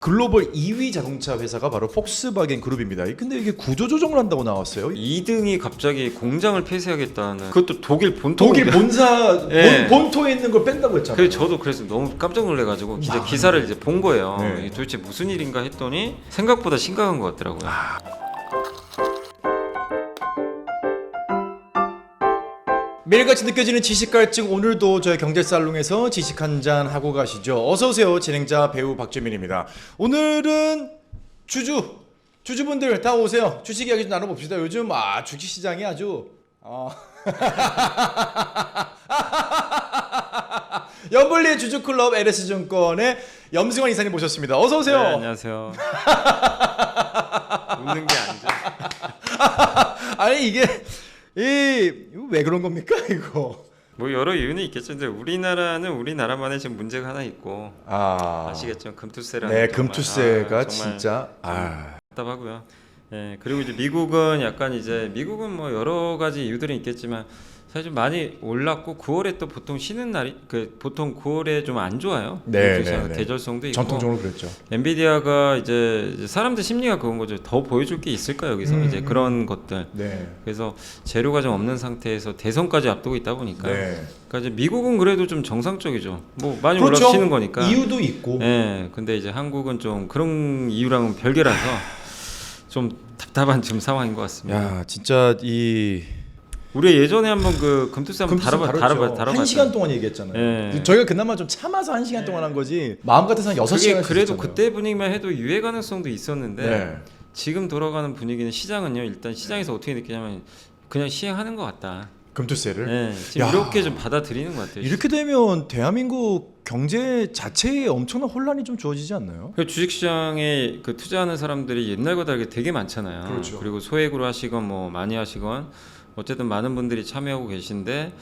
글로벌 2위 자동차 회사가 바로 폭스바겐 그룹입니다. 근데 이게 구조조정을 한다고 나왔어요. 2등이 갑자기 공장을 폐쇄하겠다는, 그것도 독일 본토 독일 본사 예. 본토에 있는 걸 뺀다고 했잖아요. 그래서 저도 그래서 너무 깜짝 놀래가지고 기사를 이제 본 거예요. 네. 이게 도대체 무슨 일인가 했더니 생각보다 심각한 것 같더라고요. 매일같이 느껴지는 지식 갈증, 오늘도 저희 경제살롱에서 지식 한잔 하고 가시죠. 어서 오세요. 진행자 배우 박주민입니다. 오늘은 주주분들 다 오세요. 주식 이야기 좀 나눠봅시다. 요즘 주식시장이 아주 연불리 주주클럽 LS증권의 염승환 이사님 모셨습니다. 어서 오세요. 네, 안녕하세요. 웃는 게 아니죠. 아니 이게 이거 왜 그런 겁니까 이거? 뭐 여러 이유는 있겠죠. 근데 우리나라는 우리나라만의 지금 문제가 하나 있고 아시겠죠? 금투세라는. 네, 금투세가 정말 진짜 답답하고요. 네, 그리고 이제 미국은 약간 이제 미국은 뭐 여러 가지 이유들은 있겠지만 사실 좀 많이 올랐고 9월에 또 보통 쉬는 날이 보통 9월에 좀 안 좋아요. 네, 계절성도 있고. 전통적으로 그랬죠. 엔비디아가 이제 사람들 심리가 그건 거죠. 더 보여줄 게 있을까 여기서 이제 그런 것들. 네. 그래서 재료가 좀 없는 상태에서 대선까지 앞두고 있다 보니까. 네. 그러니까 이제 미국은 그래도 좀 정상적이죠. 뭐 많이 그렇죠. 올라가시는 거니까. 이유도 있고. 네, 근데 이제 한국은 좀 그런 이유랑은 별개라서 좀 답답한 지금 상황인 것 같습니다. 야, 진짜 우리 예전에 한번 그 금투세 한번 다뤄봤죠. 1시간 동안 얘기했잖아요. 네. 저희가 그나마 좀 참아서 1시간 동안 한 거지. 마음 같아서는 6시간. 그래도 그때 분위기만 해도 유예 가능성도 있었는데 네. 지금 돌아가는 분위기는 시장은요. 일단 시장에서 어떻게 느끼냐면 그냥 시행하는 것 같다. 금투세를. 네, 지금 이렇게 좀 받아들이는 것 같아요. 이렇게 되면 대한민국 경제 자체에 엄청난 혼란이 좀 주어지지 않나요? 주식시장에 그 투자하는 사람들이 옛날과 다르게 되게 많잖아요. 그렇죠. 그리고 소액으로 하시건 뭐 많이 하시건 어쨌든 많은 분들이 참여하고 계신데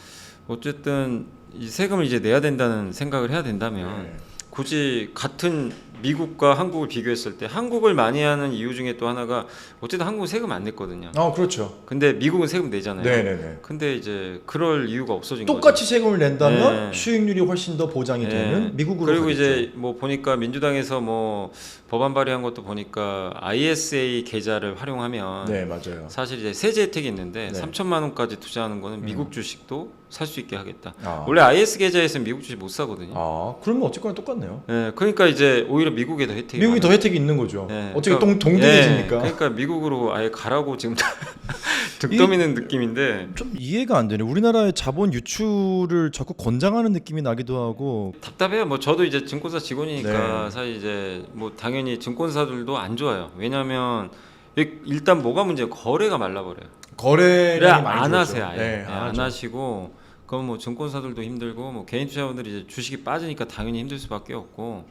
어쨌든 이 세금을 이제 내야 된다는 생각을 해야 된다면 굳이 같은 미국과 한국을 비교했을 때 한국을 많이 하는 이유 중에 또 하나가 어쨌든 한국은 세금 안 냈거든요. 그렇죠. 근데 미국은 세금 내잖아요. 네네네. 근데 이제 그럴 이유가 없어진 똑같이 거죠. 세금을 낸다면 네. 수익률이 훨씬 더 보장이 되는 미국으로 그리고 가겠죠. 이제 뭐 보니까 민주당에서 뭐 법안 발의한 것도 보니까 ISA 계좌를 활용하면 네, 맞아요. 사실 이제 세제 혜택이 있는데 네. 3천만 원까지 투자하는 거는 미국 주식도 살 수 있게 하겠다. 아. 원래 IS 계좌에서는 미국 주식 못 사거든요. 그러면 어쨌거나 똑같네요. 네, 그러니까 이제 오히려 미국에 더 혜택이 미국이 더 많아요. 혜택이 있는 거죠. 네, 어차피 그러니까, 동등해지니까. 그러니까 미국으로 아예 가라고 지금 득덤이는 느낌인데 좀 이해가 안 되네. 우리나라의 자본 유출을 자꾸 권장하는 느낌이 나기도 하고. 답답해요. 뭐 저도 이제 증권사 직원이니까 네. 사실 이제 뭐 당연히 증권사들도 안 좋아요. 왜냐하면 일단 뭐가 문제예요? 거래가 말라버려요. 거래량이 많이 안 줄었죠. 하세요. 아예 네, 안 하죠. 하시고 그럼 뭐 증권사들도 힘들고 뭐 개인 투자자분들이 이제 주식이 빠지니까 당연히 힘들 수밖에 없고.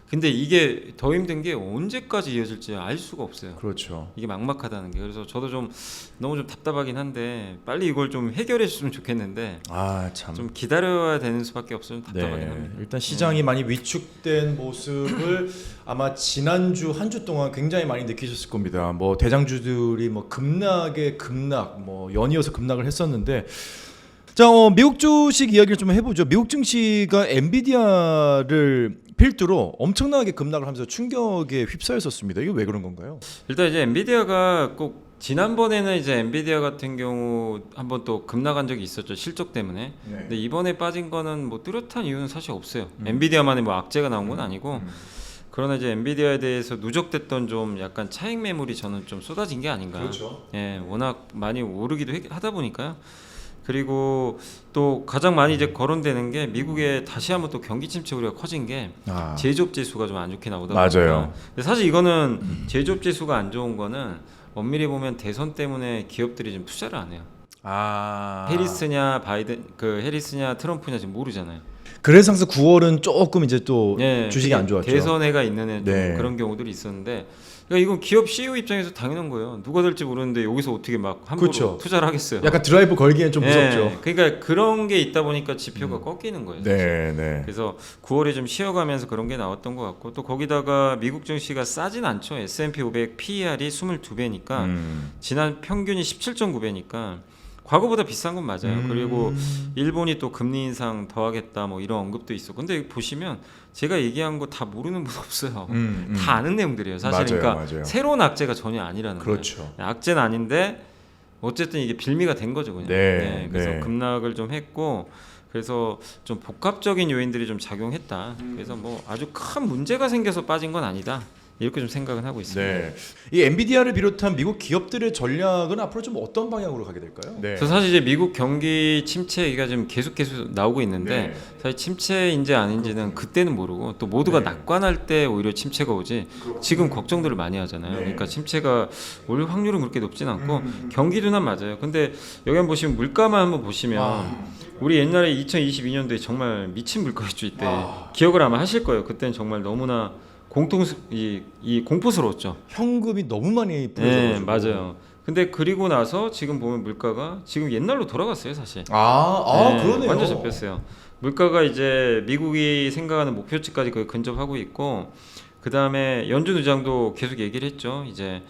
근데 이게 더 힘든 게 언제까지 이어질지 알 수가 없어요. 그렇죠. 이게 막막하다는 게. 그래서 저도 좀 너무 좀 답답하긴 한데 빨리 이걸 좀 해결해 줬으면 좋겠는데 참. 좀 기다려야 되는 수밖에 없어서 답답하긴 합니다. 일단 시장이 많이 위축된 모습을 아마 지난주 한 주 동안 굉장히 많이 느끼셨을 겁니다. 뭐 대장주들이 뭐 급락, 뭐 연이어서 급락을 했었는데. 자, 미국 주식 이야기를 좀 해보죠. 미국 증시가 엔비디아를 필두로 엄청나게 급락을 하면서 충격에 휩싸였었습니다. 이게 왜 그런 건가요? 일단 이제 엔비디아가 꼭 지난번에는 이제 엔비디아 같은 경우 한번 또 급락한 적이 있었죠. 실적 때문에. 근데 이번에 빠진 거는 뭐 뚜렷한 이유는 사실 없어요. 엔비디아만의 뭐 악재가 나온 건 아니고 그러나 이제 엔비디아에 대해서 누적됐던 좀 약간 차익 매물이 저는 좀 쏟아진 게 아닌가. 그렇죠. 예, 워낙 많이 오르기도 하다 보니까요. 그리고 또 가장 많이 이제 거론되는 게 미국에 다시 한번 또 경기 침체 우려가 커진 게 제조업 지수가 좀 안 좋게 나오다 보니까. 맞아요. 근데 사실 이거는 제조업 지수가 안 좋은 거는 엄밀히 보면 대선 때문에 기업들이 좀 투자를 안 해요. 해리스냐 해리스냐 트럼프냐 지금 모르잖아요. 그래서 항상 9월은 조금 이제 또 예, 주식이 안 좋았죠. 대선회가 있는 좀 네. 그런 경우들이 있었는데, 그러니까 이건 기업 CEO 입장에서 당연한 거예요. 누가 될지 모르는데 여기서 어떻게 막 함부로 그렇죠. 투자를 하겠어요. 약간 드라이브 걸기엔 좀 무섭죠. 예, 그러니까 그런 게 있다 보니까 지표가 꺾이는 거예요. 사실. 네. 그래서 9월에 좀 쉬어가면서 그런 게 나왔던 것 같고, 또 거기다가 미국 증시가 싸진 않죠. S&P 500 PER이 22배니까 지난 평균이 17.9배니까 과거보다 비싼 건 맞아요. 그리고 일본이 또 금리 인상 더 하겠다 뭐 이런 언급도 있어. 근데 여기 보시면 제가 얘기한 거 다 모르는 분 없어요. 다 아는 내용들이에요. 사실 맞아요, 그러니까 맞아요. 새로운 악재가 전혀 아니라는 그렇죠. 거예요. 악재는 아닌데 어쨌든 이게 빌미가 된 거죠, 그냥. 네, 그래서 네. 급락을 좀 했고 그래서 좀 복합적인 요인들이 좀 작용했다. 그래서 뭐 아주 큰 문제가 생겨서 빠진 건 아니다. 이렇게 좀 생각은 하고 있습니다. 네. 이 엔비디아를 비롯한 미국 기업들의 전략은 앞으로 좀 어떤 방향으로 가게 될까요? 네. 그래서 사실 이제 미국 경기 침체 얘기가 지금 계속 나오고 있는데 네. 사실 침체인지 아닌지는 그때는 모르고 또 모두가 네. 낙관할 때 오히려 침체가 오지 지금 걱정들을 많이 하잖아요. 네. 그러니까 침체가 올 확률은 그렇게 높진 않고 경기도는 맞아요. 근데 여기 한번 보시면 물가만 한번 보시면 우리 옛날에 2022년도에 정말 미친 물가주의 때 기억을 아마 하실 거예요. 그때는 정말 너무나 이 공포스러웠죠. 현금이 너무 많이 네, 뿌려져가지고. 맞아요. 근데 그리고 나서 지금 보면 물가가 지금 옛날로 돌아갔어요, 사실. 네, 그러네요. 완전 잡혔어요. 물가가 이제 미국이 생각하는 목표치까지 거의 근접하고 있고, 그 다음에 연준 의장도 계속 얘기를 했죠. 이제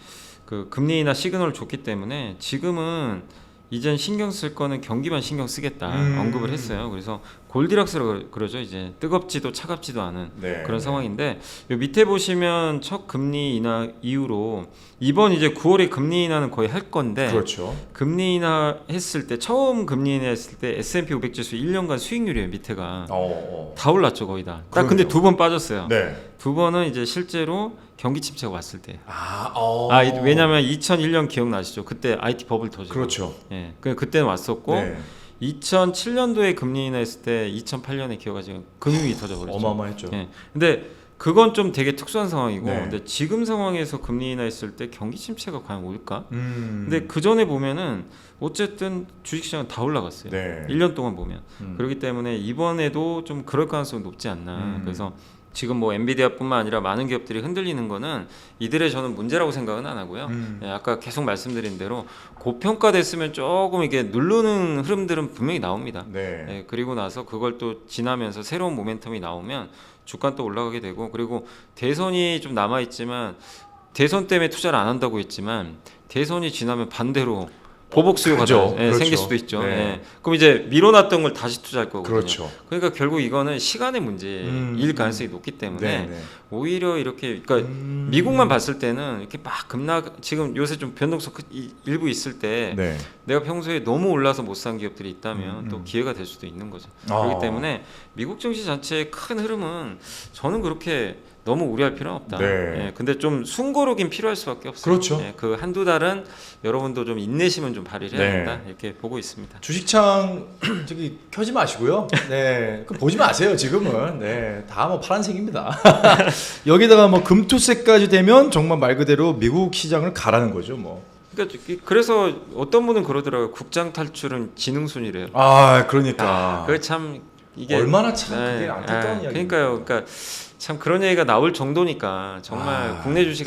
그 금리 인하 시그널을 줬기 때문에 지금은 이젠 신경 쓸 거는 경기만 신경 쓰겠다 언급을 했어요. 그래서 골디락스라고 그러죠. 이제 뜨겁지도 차갑지도 않은 네. 그런 상황인데 요 밑에 보시면 첫 금리 인하 이후로 이번 이제 9월에 금리 인하는 거의 할 건데 그렇죠. 금리 인하 했을 때 처음 금리 인하 했을 때 S&P 500 지수 1년간 수익률이에요. 밑에가 다 올랐죠 거의 다. 딱 근데 그러네요. 2번 빠졌어요. 네. 2번은 이제 실제로 경기 침체가 왔을 때. 왜냐면 2001년 기억나시죠? 그때 IT 버블 터지고. 그렇죠. 예, 그때는 왔었고 네. 2007년도에 금리 인하했을 때 2008년에 기억하시죠? 금융이 터져버렸죠. 어마어마했죠. 예, 근데 그건 좀 되게 특수한 상황이고, 네. 근데 지금 상황에서 금리 인하했을 때 경기 침체가 과연 올까? 근데 근데 그 전에 보면은 어쨌든 주식시장은 다 올라갔어요. 네. 1년 동안 보면. 그렇기 때문에 이번에도 좀 그럴 가능성이 높지 않나. 그래서 지금 뭐 엔비디아뿐만 아니라 많은 기업들이 흔들리는 거는 이들의 저는 문제라고 생각은 안 하고요. 예, 아까 계속 말씀드린 대로 고평가됐으면 조금 이게 누르는 흐름들은 분명히 나옵니다. 네. 예, 그리고 나서 그걸 또 지나면서 새로운 모멘텀이 나오면 주가 또 올라가게 되고, 그리고 대선이 좀 남아 있지만 대선 때문에 투자를 안 한다고 했지만 대선이 지나면 반대로 보복 수요가 그죠. 예, 그렇죠. 생길 수도 있죠. 네. 예. 그럼 이제 밀어놨던 걸 다시 투자할 거거든요. 그렇죠. 그러니까 결국 이거는 시간의 문제일 가능성이 높기 때문에 네. 오히려 이렇게 그러니까 미국만 봤을 때는 이렇게 막 급락 지금 요새 좀 변동성 일부 있을 때 네. 내가 평소에 너무 올라서 못 산 기업들이 있다면 또 기회가 될 수도 있는 거죠. 그렇기 때문에 미국 증시 자체의 큰 흐름은 저는 그렇게 너무 우려할 필요는 없다. 네. 예, 근데 좀 숨고르긴 필요할 수밖에 없어요. 그렇죠. 예, 그 한두 달은 여러분도 좀 인내심은 좀 발휘를 해야 네. 된다. 이렇게 보고 있습니다. 주식창 저기 켜지 마시고요. 네, 그 보지 마세요. 지금은 다 뭐 파란색입니다. 여기다가 뭐 금투세까지 되면 정말 말 그대로 미국 시장을 가라는 거죠, 뭐. 그러니까 그래서 어떤 분은 그러더라고요. 국장 탈출은 지능순이래요. 그러니까. 그게 참 이게 얼마나 참 그게 안타까운 이야기입니까? 그러니까요. 그러니까 참 그런 얘기가 나올 정도니까 정말 국내 주식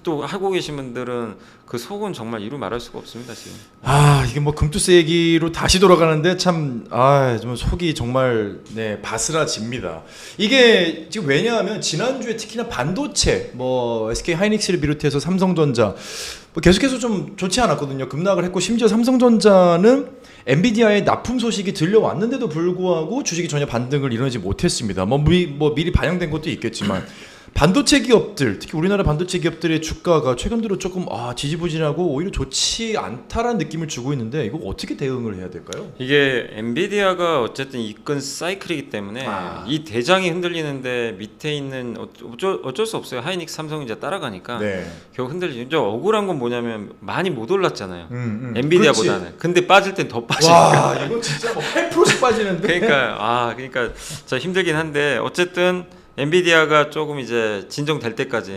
또 하고 계신 분들은 그 속은 정말 이루 말할 수가 없습니다 지금. 이게 뭐 금투세 얘기로 다시 돌아가는데 참 좀 속이 정말 바스라집니다. 이게 지금 왜냐하면 지난주에 특히나 반도체 뭐 SK 하이닉스를 비롯해서 삼성전자 뭐 계속해서 좀 좋지 않았거든요. 급락을 했고 심지어 삼성전자는 엔비디아의 납품 소식이 들려왔는데도 불구하고 주식이 전혀 반등을 이루지 못했습니다. 미리 반영된 것도 있겠지만 반도체 기업들, 특히 우리나라 반도체 기업들의 주가가 최근 들어 조금 지지부진하고 오히려 좋지 않다라는 느낌을 주고 있는데 이거 어떻게 대응을 해야 될까요? 이게 엔비디아가 어쨌든 이끈 사이클이기 때문에 이 대장이 흔들리는데 밑에 있는 어쩔 수 없어요. 하이닉스, 삼성이 이제 따라가니까 결국 흔들리죠. 이제 억울한 건 뭐냐면 많이 못 올랐잖아요. 엔비디아보다는. 그렇지. 근데 빠질 땐 더 빠지니까. 이거 진짜 뭐 8%씩 빠지는데. 그러니까 자 힘들긴 한데 어쨌든 엔비디아가 조금 이제 진정될 때까지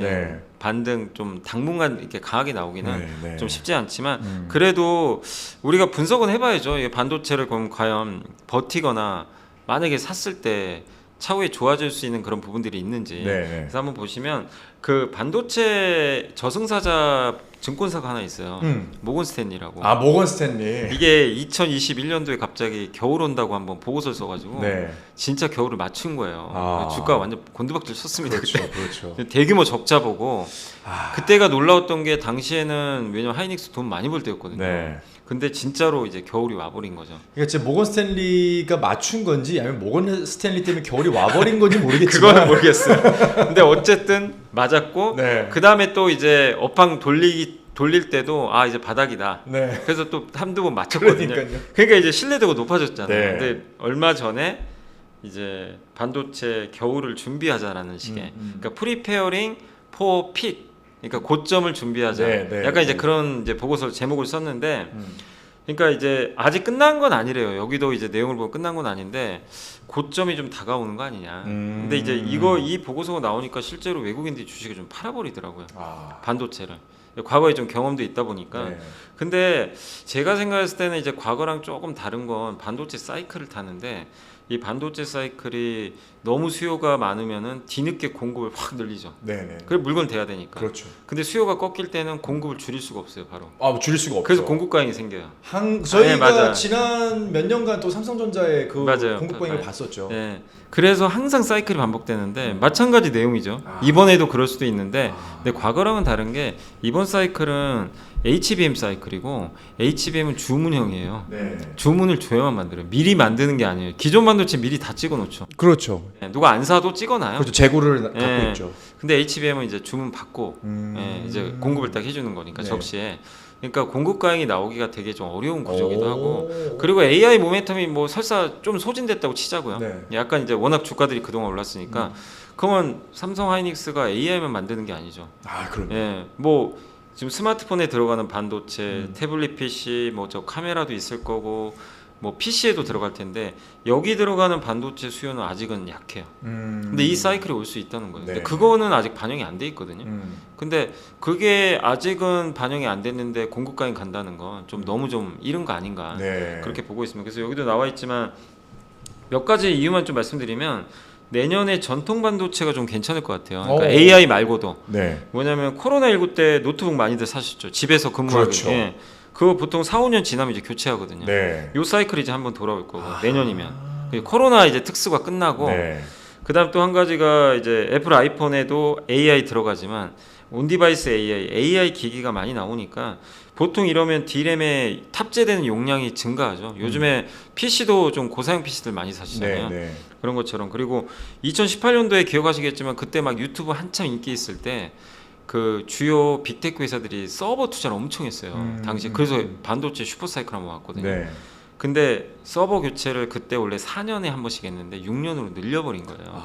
반등 좀 당분간 이렇게 강하게 나오기는 좀 쉽지 않지만 그래도 우리가 분석은 해봐야죠. 이 반도체를 그럼 과연 버티거나 만약에 샀을 때 차후에 좋아질 수 있는 그런 부분들이 있는지. 그래서 한번 보시면 그 반도체 저승사자 증권사가 하나 있어요. 모건 스탠리라고. 아 모건 스탠리. 이게 2021년도에 갑자기 겨울 온다고 한번 보고서를 써가지고 네. 진짜 겨울을 맞춘 거예요. 아. 주가 완전 곤두박질 쳤습니다. 그렇죠, 그때. 그렇죠. 대규모 적자 보고 아. 그때가 놀라웠던 게 당시에는 왜냐면 하이닉스 돈 많이 벌 때였거든요. 네. 근데 진짜로 이제 겨울이 와버린 거죠. 그러니까 지금 모건 스탠리가 맞춘 건지 아니면 모건 스탠리 때문에 겨울이 와버린 건지 모르겠지만 그거는 모르겠어요. 근데 어쨌든 맞았고 네. 그 다음에 또 이제 업황 돌릴 때도 아 이제 바닥이다. 네. 그래서 또 한두 번 맞췄거든요. 그러니까요. 그러니까 이제 신뢰도가 높아졌잖아요. 네. 근데 얼마 전에 이제 반도체 겨울을 준비하자라는 식의 그러니까 프리페어링 포 픽 그러니까 고점을 준비하자. 네, 네, 약간 이제 네. 그런 이제 보고서 제목을 썼는데 그러니까 이제 아직 끝난 건 아니래요. 여기도 이제 내용을 보면 끝난 건 아닌데 고점이 좀 다가오는 거 아니냐. 근데 이제 이 보고서가 나오니까 실제로 외국인들이 주식을 좀 팔아버리더라고요. 아. 반도체를. 과거에 좀 경험도 있다 보니까. 네. 근데 제가 생각했을 때는 이제 과거랑 조금 다른 건 반도체 사이클을 타는데 이 반도체 사이클이 너무 수요가 많으면은 뒤늦게 공급을 확 늘리죠. 네네. 그래 물건 돼야 되니까. 그렇죠. 근데 수요가 꺾일 때는 공급을 줄일 수가 없어요, 바로. 아 줄일 수가 없죠. 그래서 공급 과잉이 생겨요. 저희가 네, 맞아요. 지난 몇 년간 또 삼성전자의 그 맞아요. 공급 과잉을 네. 봤었죠. 네. 그래서 항상 사이클이 반복되는데 마찬가지 내용이죠. 이번에도 그럴 수도 있는데 근데 과거랑은 다른 게 이번 사이클은 HBM 사이클이고 HBM은 주문형이에요. 네. 주문을 줘야만 만들어요. 미리 만드는 게 아니에요. 기존 반도체 미리 다 찍어놓죠. 그렇죠. 네, 누가 안 사도 찍어놔요. 그렇죠. 재고를 갖고 네. 있죠. 근데 HBM은 이제 주문 받고 이제 공급을 딱 해주는 거니까 네. 접시에. 그러니까 공급 과잉이 나오기가 되게 좀 어려운 구조기도 오. 하고 그리고 AI 모멘텀이 뭐 설사 좀 소진됐다고 치자고요. 네. 약간 이제 워낙 주가들이 그동안 올랐으니까 그러면 삼성 하이닉스가 AI만 만드는 게 아니죠. 아 그럼. 예, 뭐 지금 스마트폰에 들어가는 반도체, 태블릿 PC, 뭐 저 카메라도 있을 거고 뭐 PC에도 들어갈 텐데 여기 들어가는 반도체 수요는 아직은 약해요. 근데 이 사이클이 올 수 있다는 거예요. 네. 근데 그거는 아직 반영이 안 돼 있거든요. 근데 그게 아직은 반영이 안 됐는데 공급과잉 간다는 건 좀 너무 좀 이른 거 아닌가 네. 그렇게 보고 있습니다. 그래서 여기도 나와 있지만 몇 가지 이유만 좀 말씀드리면 내년에 전통 반도체가 좀 괜찮을 것 같아요. 그러니까 오. AI 말고도 네. 뭐냐면 코로나19 때 노트북 많이들 사셨죠. 집에서 근무하기. 그렇죠. 예. 그거 보통 4, 5년 지나면 이제 교체하거든요. 네. 요 사이클이 이제 한번 돌아올 거고 내년이면 코로나 이제 특수가 끝나고 네. 그다음 또 한 가지가 이제 애플 아이폰에도 AI 들어가지만 온디바이스 AI 기기가 많이 나오니까 보통 이러면 D램에 탑재되는 용량이 증가하죠. 요즘에 PC도 좀 고사양 PC들 많이 사시잖아요. 네. 네. 그런 것처럼 그리고 2018년도에 기억하시겠지만 그때 막 유튜브 한참 인기 있을 때 그 주요 빅테크 회사들이 서버 투자를 엄청 했어요. 당시에 그래서 반도체 슈퍼사이클 한번 왔거든요. 네. 근데 서버 교체를 그때 원래 4년에 한 번씩 했는데 6년으로 늘려버린 거예요.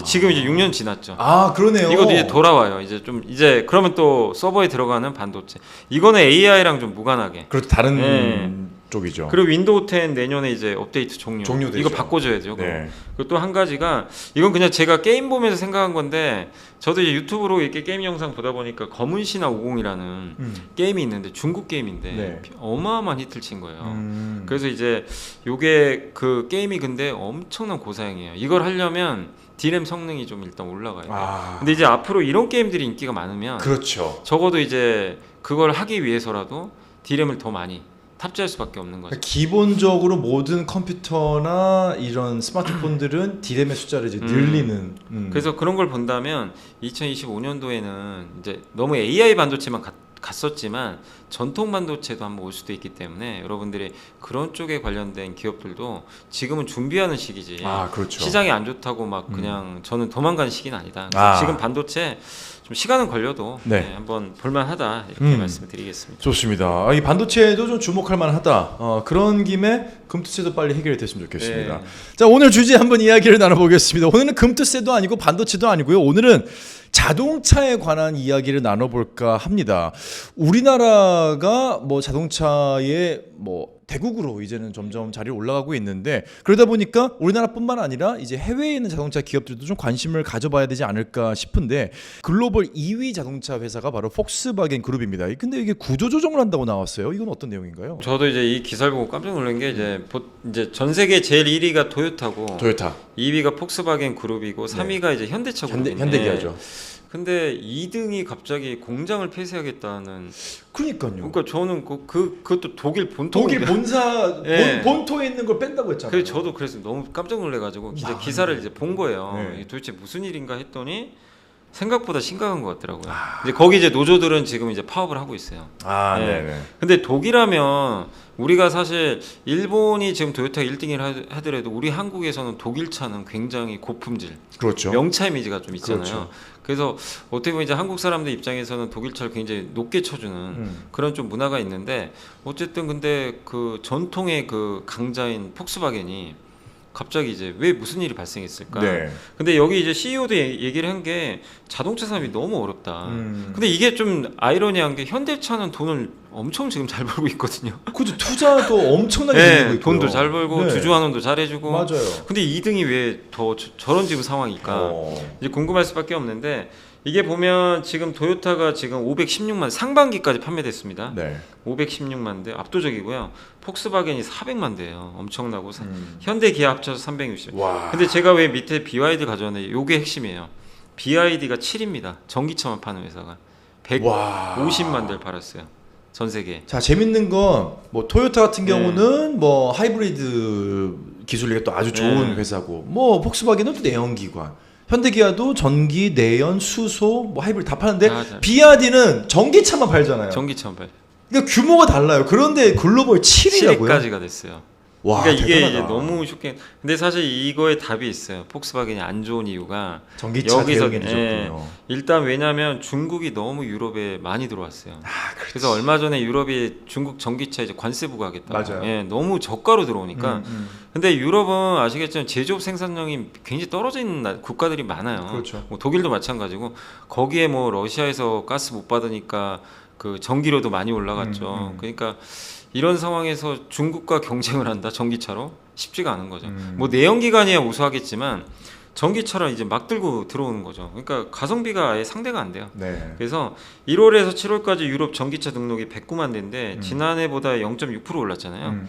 지금 이제 6년 지났죠. 아 그러네요. 이것도 이제 돌아와요. 이제 그러면 또 서버에 들어가는 반도체. 이거는 AI랑 좀 무관하게. 그렇죠. 다른 네. 쪽이죠. 그리고 윈도우 10 내년에 이제 업데이트 종료되죠. 이거 바꿔줘야죠. 네. 그리고 또 한 가지가 이건 그냥 제가 게임 보면서 생각한 건데 저도 이제 유튜브로 이렇게 게임 영상 보다 보니까 검은 신화 50이라는 게임이 있는데 중국 게임인데 네. 어마어마한 히트를 친 거예요. 그래서 이제 요게 그 게임이 근데 엄청난 고사양이에요. 이걸 하려면 D램 성능이 좀 일단 올라가야 돼요. 근데 이제 앞으로 이런 게임들이 인기가 많으면 그렇죠. 적어도 이제 그걸 하기 위해서라도 D램을 더 많이 탑재할 수밖에 없는 거죠. 기본적으로 모든 컴퓨터나 이런 스마트폰들은 D램의 숫자를 이제 늘리는. 그래서 그런 걸 본다면 2025년도에는 이제 너무 AI 반도체만 갔었지만 전통 반도체도 한번 올 수도 있기 때문에 여러분들이 그런 쪽에 관련된 기업들도 지금은 준비하는 시기지. 아 그렇죠. 시장이 안 좋다고 막 그냥 저는 도망가는 시기는 아니다. 지금 반도체 좀 시간은 걸려도 네. 네, 한번 볼만하다 이렇게 말씀을 드리겠습니다. 좋습니다. 이 반도체도 좀 주목할 만하다. 그런 김에 금투세도 빨리 해결이 됐으면 좋겠습니다. 네. 자 오늘 주제 한번 이야기를 나눠보겠습니다. 오늘은 금투세도 아니고 반도체도 아니고요. 오늘은 자동차에 관한 이야기를 나눠볼까 합니다. 우리나라가 뭐 자동차의 뭐 대국으로 이제는 점점 자리를 올라가고 있는데 그러다 보니까 우리나라뿐만 아니라 이제 해외에 있는 자동차 기업들도 좀 관심을 가져봐야 되지 않을까 싶은데 글로벌 2위 자동차 회사가 바로 폭스바겐 그룹입니다. 근데 이게 구조조정을 한다고 나왔어요. 이건 어떤 내용인가요? 저도 이제 이 기사를 보고 깜짝 놀란 게 이제 전 세계 제일 1위가 토요타고 토요타. 2위가 폭스바겐 그룹이고 3위가 이제 현대차 그룹인데 현대기아죠. 근데 2등이 갑자기 공장을 폐쇄하겠다는. 그러니까요. 그러니까 저는 그것도 독일 본토. 독일 본사 예. 본토에 있는 걸 뺀다고 했잖아요. 그래서 저도 그래서 너무 깜짝 놀래가지고 기사를 이제 본 거예요. 네. 이게 도대체 무슨 일인가 했더니 생각보다 심각한 것 같더라고요. 이제 거기 이제 노조들은 지금 이제 파업을 하고 있어요. 아, 네. 네네. 근데 독일하면 우리가 사실 일본이 지금 토요타 1등을 하더라도 우리 한국에서는 독일 차는 굉장히 고품질, 그렇죠. 명차 이미지가 좀 있잖아요. 그렇죠. 그래서 어떻게 보면 이제 한국 사람들 입장에서는 독일 차를 굉장히 높게 쳐주는 그런 좀 문화가 있는데 어쨌든 근데 그 전통의 그 강자인 폭스바겐이 갑자기 이제 왜 무슨 일이 발생했을까? 네. 근데 여기 이제 CEO도 얘기를 한 게 자동차 산업이 너무 어렵다. 근데 이게 좀 아이러니한 게 현대차는 돈을 엄청 지금 잘 벌고 있거든요. 그죠. 투자도 엄청나게 네, 늘리고 있고요. 돈도 잘 벌고 네. 주주환원도 잘해주고. 맞아요. 근데 2등이 왜 더 저런 지금 상황일까? 이제 궁금할 수밖에 없는데 이게 보면 지금 토요타가 지금 516만 상반기까지 판매됐습니다. 네. 516만 대 압도적이고요. 폭스바겐이 400만 대예요. 엄청나고 현대 기아 합쳐서 360. 와. 근데 제가 왜 밑에 BYD 가져왔는데 요게 핵심이에요. BYD가 7입니다. 전기차만 파는 회사가 150만 대를 팔았어요. 전 세계. 자, 재밌는 건 뭐 토요타 같은 경우는 뭐 하이브리드 기술이 또 아주 좋은 회사고 뭐 폭스바겐은 또 내연기관, 현대기아도 전기, 내연, 수소, 뭐 하이브리드 다 파는데 BYD는 전기차만 팔잖아요. 전기차만 팔. 그러니까 규모가 달라요. 그런데 글로벌 7위라고요? 7위까지가 됐어요. 와, 그러니까 이게 대단하다. 이제 너무 쇼킹. 근데 사실 이거에 답이 있어요. 폭스바겐이 안 좋은 이유가 전기차 여기서 대응이 늦었군요. 일단 왜냐하면 중국이 너무 유럽에 많이 들어왔어요. 그렇지. 그래서 얼마 전에 유럽이 중국 전기차 이제 관세 부과하겠다. 맞아요. 예, 너무 저가로 들어오니까. 근데 유럽은 아시겠지만 제조업 생산량이 굉장히 떨어져 있는 국가들이 많아요. 그렇죠. 뭐 독일도 마찬가지고 거기에 뭐 러시아에서 가스 못 받으니까 그 전기료도 많이 올라갔죠. 그러니까 이런 상황에서 중국과 경쟁을 한다 전기차로 쉽지가 않은 거죠. 뭐 내연기관이야 우수하겠지만 전기차를 이제 막 들고 들어오는 거죠. 그러니까 가성비가 아예 상대가 안 돼요. 네. 그래서 1월에서 7월까지 유럽 전기차 등록이 109만 대인데 지난해보다 0.6% 올랐잖아요.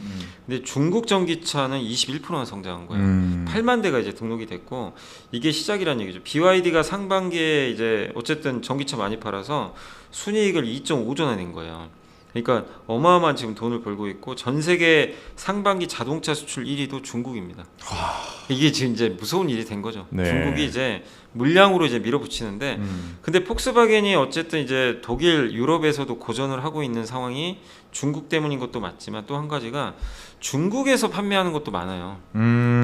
근데 중국 전기차는 21%나 성장한 거예요. 8만 대가 이제 등록이 됐고 이게 시작이라는 얘기죠. BYD가 상반기에 이제 어쨌든 전기차 많이 팔아서 순이익을 2.5조나 낸 거예요. 그러니까 어마어마한 지금 돈을 벌고 있고 전 세계 상반기 자동차 수출 1위도 중국입니다. 이게 지금 이제 무서운 일이 된 거죠. 네. 중국이 이제 물량으로 이제 밀어붙이는데 근데 폭스바겐이 어쨌든 이제 독일 유럽에서도 고전을 하고 있는 상황이 중국 때문인 것도 맞지만 또 한 가지가 중국에서 판매하는 것도 많아요.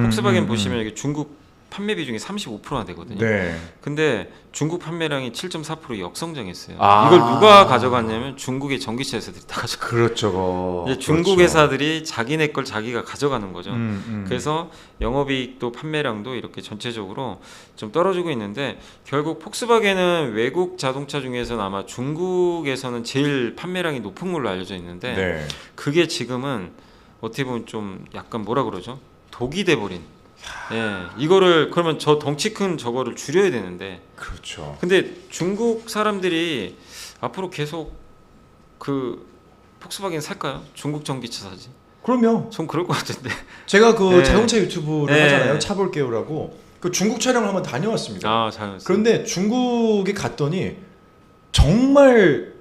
폭스바겐 보시면 여기 중국 판매 비중이 35%나 되거든요. 네. 근데 중국 판매량이 7.4% 역성장했어요. 아. 이걸 누가 가져갔냐면 중국의 전기차 회사들이 다 가져갔어요. 그렇죠. 이제 중국 회사들이 자기네 걸 자기가 가져가는 거죠. 그래서 그래서 영업이익도 판매량도 이렇게 전체적으로 좀 떨어지고 있는데 결국 폭스바겐은 외국 자동차 중에서는 아마 중국에서는 제일 판매량이 높은 걸로 알려져 있는데 네. 그게 지금은 어떻게 보면 좀 약간 뭐라 그러죠? 독이 돼버린. 예, 이거를 그러면 저 덩치 큰 저거를 줄여야 되는데. 그렇죠. 근데 중국 사람들이 앞으로 계속 그 폭스바겐 살까요? 중국 전기차 사지? 그럼요. 전 그럴 것 같은데. 제가 그 네. 자동차 유튜브를 네. 하잖아요. 차볼게요라고. 그 중국 촬영을 한번 다녀왔습니다. 아, 잘. 그런데 중국에 갔더니 정말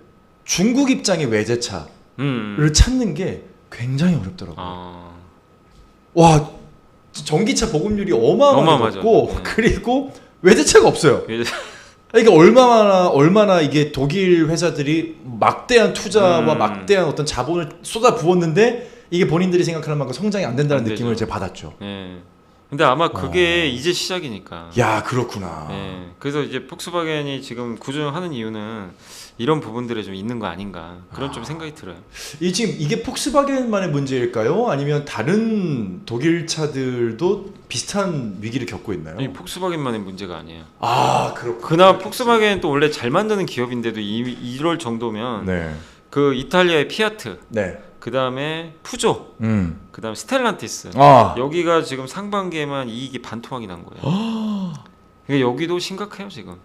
중국 입장의 외제차를 찾는 게 굉장히 어렵더라고요. 아, 와, 전기차 보급률이 어마어마하게 어마어마하죠. 높고 네. 그리고 외제차가 없어요. 외제- 이게 얼마나 이게 독일 회사들이 막대한 투자와 막대한 어떤 자본을 쏟아 부었는데 이게 본인들이 생각하는 만큼 성장이 안 된다는 안 느낌을 되죠. 제가 받았죠. 예. 근데 아마 그게 이제 시작이니까. 야, 그렇구나. 예. 그래서 이제 폭스바겐이 지금 구조하는 이유는 이런 부분들에 좀 있는 거 아닌가 그런 좀 생각이 들어요. 지금 이게 폭스바겐만의 문제일까요? 아니면 다른 독일 차들도 비슷한 위기를 겪고 있나요? 이 폭스바겐만의 문제가 아니에요. 아, 그렇구나. 그나마 폭스바겐은 또 원래 잘 만드는 기업인데도 이럴 정도면 네. 그 이탈리아의 피아트, 네. 그 다음에 푸조, 그 다음에 스텔란티스 아. 여기가 지금 상반기에만 이익이 반토막이 난 거예요. 그러니까 여기도 심각해요 지금.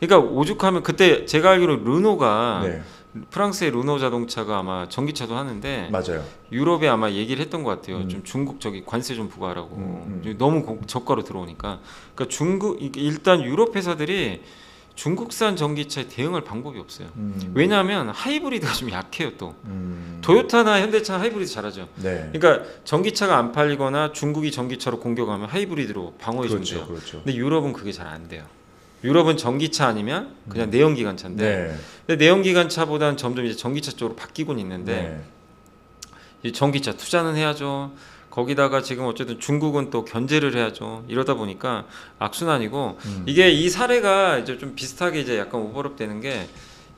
그러니까 오죽하면 그때 제가 알기로 르노가 네. 프랑스의 르노 자동차가 아마 전기차도 하는데 맞아요. 유럽에 아마 얘기를 했던 것 같아요. 좀 중국 저기 관세 좀 부과하라고. 너무 저가로 들어오니까. 그러니까 중국 일단 유럽 회사들이 중국산 전기차에 대응할 방법이 없어요. 왜냐하면 하이브리드가 좀 약해요 또. 음. 토요타나 현대차 하이브리드 잘하죠. 네. 그러니까 전기차가 안 팔리거나 중국이 전기차로 공격하면 하이브리드로 방어해 주면 돼요. 그렇죠. 근데 유럽은 그게 잘 안 돼요. 유럽은 전기차 아니면 그냥 내연기관차인데 네. 근데 내연기관차보다는 점점 이제 전기차 쪽으로 바뀌곤 있는데 네. 이 전기차 투자는 해야죠. 거기다가 지금 어쨌든 중국은 또 견제를 해야죠. 이러다 보니까 악순환이고 이게 이 사례가 이제 좀 비슷하게 이제 약간 오버랩 되는 게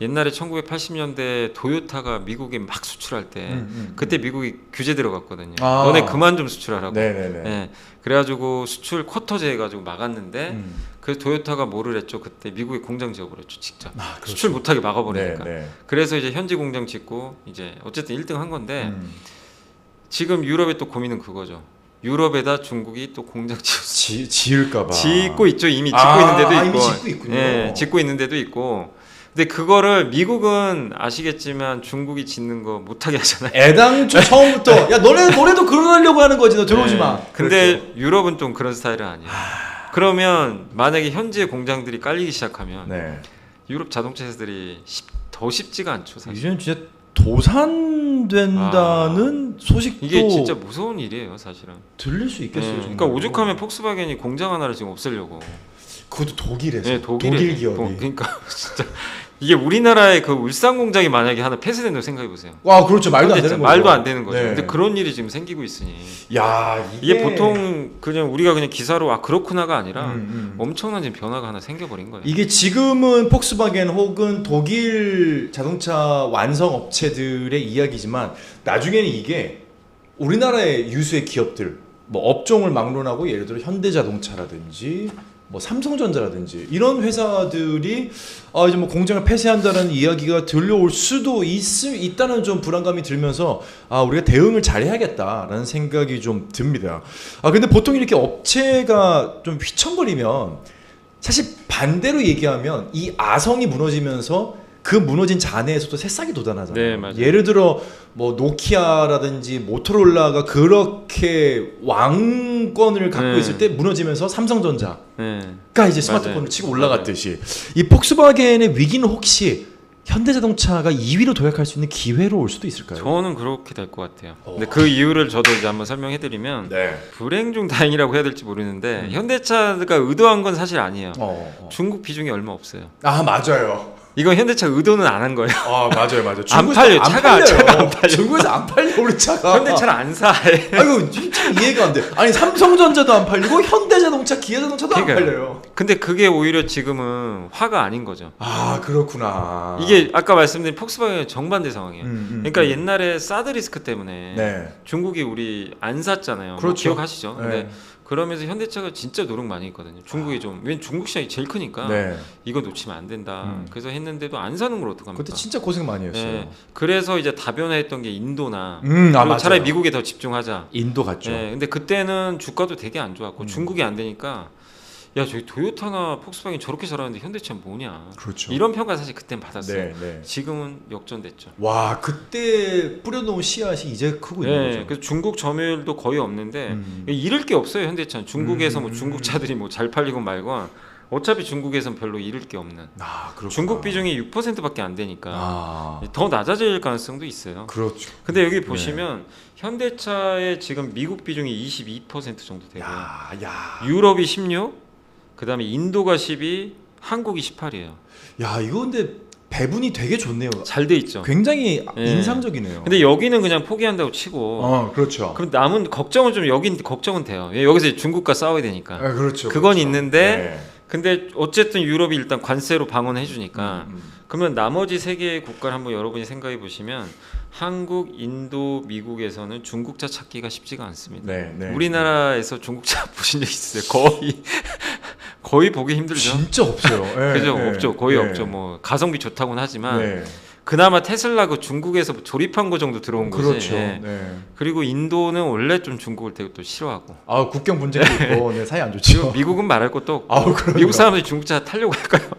옛날에 1980년대 토요타가 미국에 막 수출할 때 그때 미국이 규제 들어갔거든요. 아. 너네 그만 좀 수출하라고. 네네네. 예. 그래가지고 수출 쿼터제 해가지고 막았는데 그래서 토요타가 뭐를 했죠? 그때 미국에 공장 지어버렸죠, 직접. 아, 그렇죠. 수출 못하게 막아버리니까. 네. 그래서 이제 현지 공장 짓고 이제 어쨌든 1등 한 건데 지금 유럽의 또 고민은 그거죠. 유럽에다 중국이 또 공장 지을까봐. 짓고 있죠. 이미 짓고 있는 데도 있고. 이미 짓고 있군요. 예, 짓고 있는 데도 있고. 근데 그거를 미국은 아시겠지만 중국이 짓는 거 못하게 하잖아요. 애당초 처음부터 야 너네도 그러려고 하는 거지. 너 들어오지 마. 근데 그렇죠. 유럽은 좀 그런 스타일은 아니에요. 그러면 만약에 현지의 공장들이 깔리기 시작하면 네. 유럽 자동차 회사들이 더 쉽지가 않죠. 사실. 이제는 진짜 도산된다는 소식도 이게 진짜 무서운 일이에요, 사실은. 들릴 수 있겠어요. 네, 정말로. 그러니까 오죽하면 폭스바겐이 공장 하나를 지금 없애려고. 그것도 독일에서. 네, 독일 기업이. 그러니까 진짜 이게 우리나라의 그 울산 공장이 만약에 하나 폐쇄된다고 생각해 보세요. 와, 그렇죠. 말도 안 되는 거죠. 말도 안 되는 거죠. 네. 근데 그런 일이 지금 생기고 있으니. 야, 이게 보통 그냥 우리가 그냥 기사로 아 그렇구나가 아니라 음. 엄청난 지금 변화가 하나 생겨버린 거예요. 이게 지금은 폭스바겐 혹은 독일 자동차 완성 업체들의 이야기지만 나중에는 이게 우리나라의 유수의 기업들 뭐 업종을 막론하고 예를 들어 현대자동차라든지 뭐 삼성전자라든지 이런 회사들이 이제 뭐 공장을 폐쇄한다는 이야기가 들려올 수도 있다는 좀 불안감이 들면서 우리가 대응을 잘해야겠다라는 생각이 좀 듭니다. 근데 보통 이렇게 업체가 좀 휘청거리면 사실 반대로 얘기하면 이 아성이 무너지면서 그 무너진 잔해에서도 새싹이 돋아나잖아요. 네, 맞아요. 예를 들어 뭐 노키아라든지 모토로라가 그렇게 왕권을 갖고 네. 있을 때 무너지면서 삼성전자가 네. 이제 스마트폰을 맞아요. 치고 올라갔듯이 이 폭스바겐의 위기는 혹시 현대자동차가 2위로 도약할 수 있는 기회로 올 수도 있을까요? 저는 그렇게 될 것 같아요. 근데 그 이유를 저도 이제 한번 설명해드리면 네. 불행 중 다행이라고 해야 될지 모르는데 현대차가 의도한 건 사실 아니에요. 중국 비중이 얼마 없어요. 맞아요. 이건 현대차 의도는 안 한 거예요. 맞아요. 안 팔려. 차가 안 팔려. 중국에서 안 팔려 우리 차가. 현대차를 안 사. 아이고 진짜 이해가 안 돼. 아니 삼성전자도 안 팔리고 현대자동차, 기아자동차도 안 그러니까요. 팔려요. 근데 그게 오히려 지금은 화가 아닌 거죠. 그렇구나. 이게 아까 말씀드린 폭스바겐의 정반대 상황이에요. 음. 그러니까 옛날에 사드 리스크 때문에 네. 중국이 우리 안 샀잖아요. 그렇죠. 기억하시죠? 근데 네. 그러면서 현대차가 진짜 노력 많이 했거든요. 중국이 왜냐면 중국 시장이 제일 크니까 네. 이거 놓치면 안 된다. 그래서 했는데도 안 사는 걸 어떡합니까? 그때 진짜 고생 많이 했어요. 네. 그래서 이제 다변화했던 게 인도나 맞아요. 그리고 차라리 미국에 더 집중하자. 인도 갔죠. 네. 근데 그때는 주가도 되게 안 좋았고 중국이 안 되니까 야 저기 토요타나 폭스바겐 저렇게 잘하는데 현대차는 뭐냐. 그렇죠. 이런 평가 사실 그땐 받았어요. 네. 지금은 역전됐죠. 와 그때 뿌려놓은 씨앗이 이제 크고 있는 네, 거죠. 그래서 중국 점유율도 거의 없는데 잃을 게 없어요 현대차는. 중국에서 뭐 중국 차들이 뭐 잘 팔리고 말건 어차피 중국에선 별로 잃을 게 없는. 그렇구나. 중국 비중이 6%밖에 안 되니까 더 낮아질 가능성도 있어요. 그렇죠. 근데 여기 보시면 현대차의 지금 미국 비중이 22% 정도 되고요. 유럽이 16, 그다음에 인도가 12, 한국이 18이에요. 이거 근데 배분이 되게 좋네요. 잘 돼 있죠. 굉장히 네. 인상적이네요. 근데 여기는 그냥 포기한다고 치고 그렇죠. 그럼 남은 걱정은 좀 여긴 걱정은 돼요. 여기서 중국과 싸워야 되니까. 그렇죠. 그건 그렇죠. 있는데 네. 근데 어쨌든 유럽이 일단 관세로 방어해 주니까 그러면 나머지 세 개의 국가를 한번 여러분이 생각해 보시면 한국, 인도, 미국에서는 중국차 찾기가 쉽지가 않습니다. 네. 우리나라에서 중국차 보신 적 있어요? 거의 보기 힘들죠. 진짜 없어요. 그죠? 네. 없죠. 거의 네. 없죠. 뭐 가성비 좋다고는 하지만 네. 그나마 테슬라 그 중국에서 조립한 거 정도 들어온 거지. 그렇죠. 예. 네. 그리고 인도는 원래 좀 중국을 되게 또 싫어하고. 국경 분쟁도 있고 사이 안 좋죠. 미국은 말할 것도 없고. 그럼요. 미국 사람들이 중국차 타려고 할까요?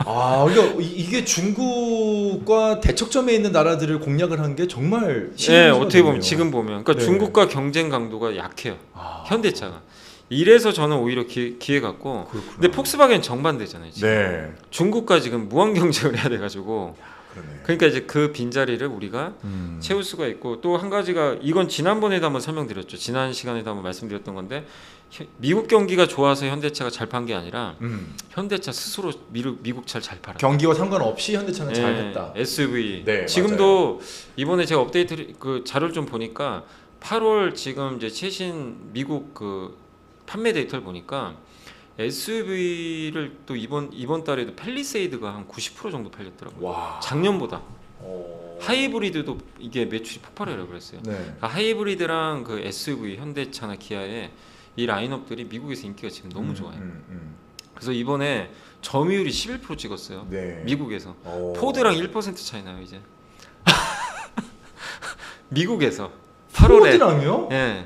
그러니까 이게 중국과 대척점에 있는 나라들을 공략을 한 게 정말 네, 어떻게 보면 되네요. 지금 보면 그러니까 네. 중국과 경쟁 강도가 약해요. 현대차가. 이래서 저는 오히려 기회 같고. 그렇구나. 근데 폭스바겐 정반대잖아요. 지금. 네. 중국과 지금 무한 경쟁을 해야 돼가지고. 그러네. 그러니까 이제 그 빈자리를 우리가 채울 수가 있고 또 한 가지가 이건 지난번에도 한번 설명드렸죠. 지난 시간에도 한번 말씀드렸던 건데 미국 경기가 좋아서 현대차가 잘 판 게 아니라 현대차 스스로 미국 차를 잘 팔았다. 경기와 상관없이 현대차는 잘했다. SUV. 네, 지금도 이번에 제가 업데이트 그 자료를 좀 보니까 8월 지금 이제 최신 미국 그 판매 데이터를 보니까 SUV를 또 이번 달에도 팰리세이드가 한 90% 정도 팔렸더라고요. 와. 작년보다. 오. 하이브리드도 이게 매출이 폭발하려고 그랬어요. 네. 그러니까 하이브리드랑 그 SUV 현대차나 기아의 이 라인업들이 미국에서 인기가 지금 너무 좋아요. 그래서 이번에 점유율이 11% 찍었어요. 네. 미국에서. 오. 포드랑 1% 차이 나요 이제. 미국에서 8월에. 포드랑요? 예.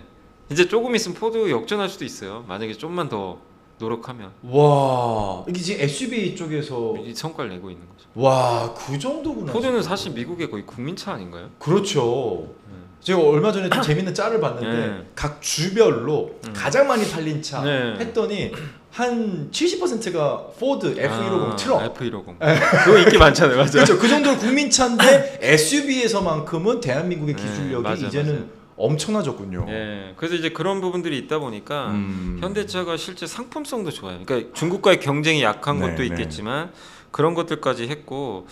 이제 조금 있으면 포드 역전할 수도 있어요. 만약에 좀만 더 노력하면 와, 이게 지금 SUV 쪽에서 이 성과를 내고 있는 거죠. 와, 그 정도구나. 포드는 사실 미국의 거의 국민차 아닌가요? 그렇죠. 제가 얼마 전에 좀 재밌는 짤을 봤는데 네. 각 주별로 가장 많이 팔린 차 네. 했더니 한 70%가 포드 F150 트럭. F150. 그거 인기 많잖아요, 맞아요. 그렇죠. 그 정도로 국민차인데 SUV에서만큼은 대한민국의 네, 기술력이 맞아, 이제는 맞아. 엄청나졌군요. 예. 그래서 이제 그런 부분들이 있다 보니까 음. 현대차가 실제 상품성도 좋아요. 그러니까 중국과의 경쟁이 약한 네, 것도 네. 있겠지만 그런 것들까지 했고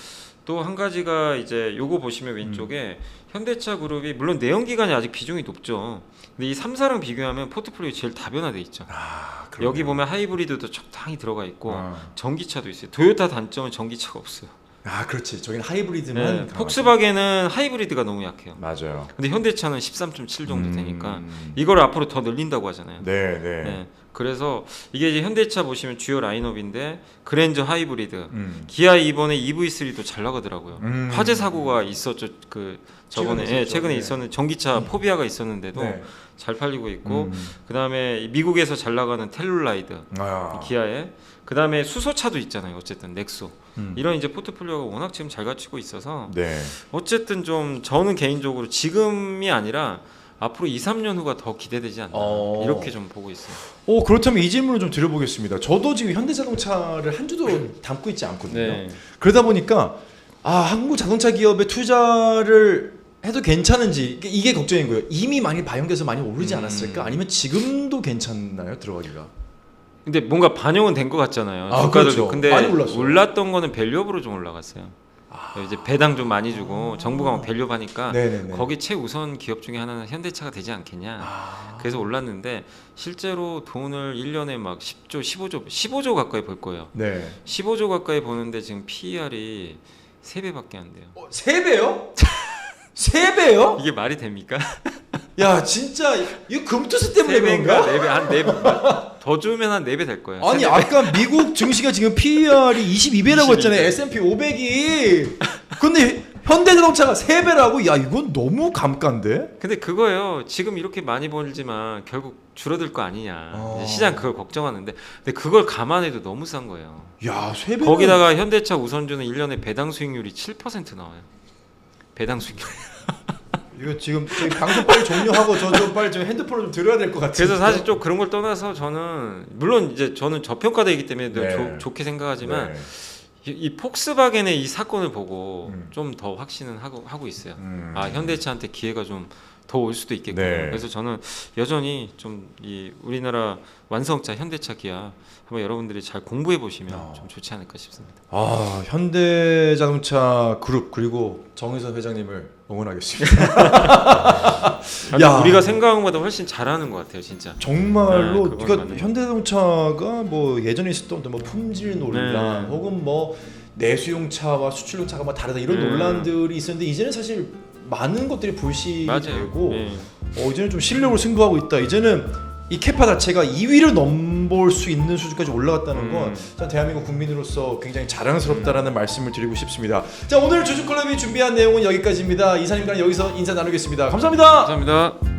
또 한 가지가 이제 요거 보시면 왼쪽에 현대차 그룹이 물론 내연기관이 아직 비중이 높죠. 근데 이 3사랑 비교하면 포트폴리오 제일 다변화돼 있죠. 아, 그러네요. 여기 보면 하이브리드도 적당히 들어가 있고 아. 전기차도 있어요. 토요타 단점은 전기차가 없어요. 아, 그렇지. 저기는 하이브리드만 네, 강하죠. 폭스바겐은 하이브리드가 너무 약해요. 맞아요. 근데 현대차는 13.7 정도 되니까 이걸 앞으로 더 늘린다고 하잖아요. 네, 네. 네. 그래서 이게 이제 현대차 보시면 주요 라인업인데 그랜저 하이브리드, 기아 이번에 EV3도 잘 나가더라고요. 화재 사고가 있었죠. 그 저번에 최근에 있었죠. 최근에 네. 있었는 전기차 포비아가 있었는데도 네. 잘 팔리고 있고 그다음에 미국에서 잘 나가는 텔룰라이드 아. 기아에 그다음에 수소차도 있잖아요. 어쨌든 넥소 이런 이제 포트폴리오가 워낙 지금 잘 갖추고 있어서 네. 어쨌든 좀 저는 개인적으로 지금이 아니라 앞으로 2, 3년 후가 더 기대되지 않나 이렇게 좀 보고 있어요. 그렇다면 이 질문을 좀 드려보겠습니다. 저도 지금 현대자동차를 한 주도 담고 있지 않거든요. 네. 그러다 보니까 한국 자동차 기업에 투자를 해도 괜찮은지 이게 걱정인 거예요. 이미 많이 반영돼서 많이 오르지 않았을까? 아니면 지금도 괜찮나요? 들어가기가? 근데 뭔가 반영은 된 것 같잖아요. 아, 주가들도. 그렇죠. 근데 많이 올랐어요. 올랐던 거는 밸류업으로 좀 올라갔어요. 이제 배당 좀 많이 주고 정부가 막 밸류업 하니까 네네네. 거기 최우선 기업 중에 하나는 현대차가 되지 않겠냐. 그래서 올랐는데 실제로 돈을 1년에 막 10조, 15조 가까이 벌 거예요. 네. 15조 가까이 버는데 지금 PER이 3배밖에 안 돼요. 3배요? 3배요? 이게 말이 됩니까? 야, 진짜 이거 금투수 때문에 3배인가? 그런가? 4배, 한 4배. 더 주면 한 4배 될 거예요. 아니, 아까 미국 증시가 지금 PER이 22배라고 했잖아요. S&P 500이. 근데 현대자동차가 3배라고? 야, 이건 너무 감가인데? 근데 그거예요. 지금 이렇게 많이 벌지만 결국 줄어들 거 아니냐. 이제 시장 그걸 걱정하는데 근데 그걸 감안해도 너무 싼 거예요. 야, 3배. 거기다가 현대차 우선주는 1년에 배당 수익률이 7% 나와요. 배당 수익률. 이거 지금 저희 방송 빨리 종료하고 저 좀 빨리 좀 핸드폰을 좀 들어야 될 것 같아요. 그래서 사실 좀 그런 걸 떠나서 저는 물론 이제 저는 저평가되기 때문에 네. 좋게 생각하지만 네. 이 폭스바겐의 이 사건을 보고 좀 더 확신은 하고 있어요. 현대차한테 기회가 좀 더 올 수도 있겠고. 네. 그래서 저는 여전히 좀 이 우리나라 완성차 현대차 기아 한번 여러분들이 잘 공부해 보시면 좀 좋지 않을까 싶습니다. 현대자동차 그룹 그리고 정의선 회장님을 응원하겠습니다. 야, 우리가 생각한 것보다 훨씬 잘하는 것 같아요, 진짜. 정말로 그건 그러니까 맞는 현대자동차가 뭐 예전에 있었던 뭐 품질 논란 네. 혹은 뭐 내수용차와 수출용차가 뭐 다르다 이런 논란들이 있었는데 이제는 사실 많은 것들이 불씨되고 이제는 좀 실력으로 승부하고 있다. 이제는 이 캐파 자체가 2위를 넘볼 수 있는 수준까지 올라갔다는 건 전 대한민국 국민으로서 굉장히 자랑스럽다라는 말씀을 드리고 싶습니다. 자, 오늘 주주클럽이 준비한 내용은 여기까지입니다. 이사님과 여기서 인사 나누겠습니다. 감사합니다. 감사합니다.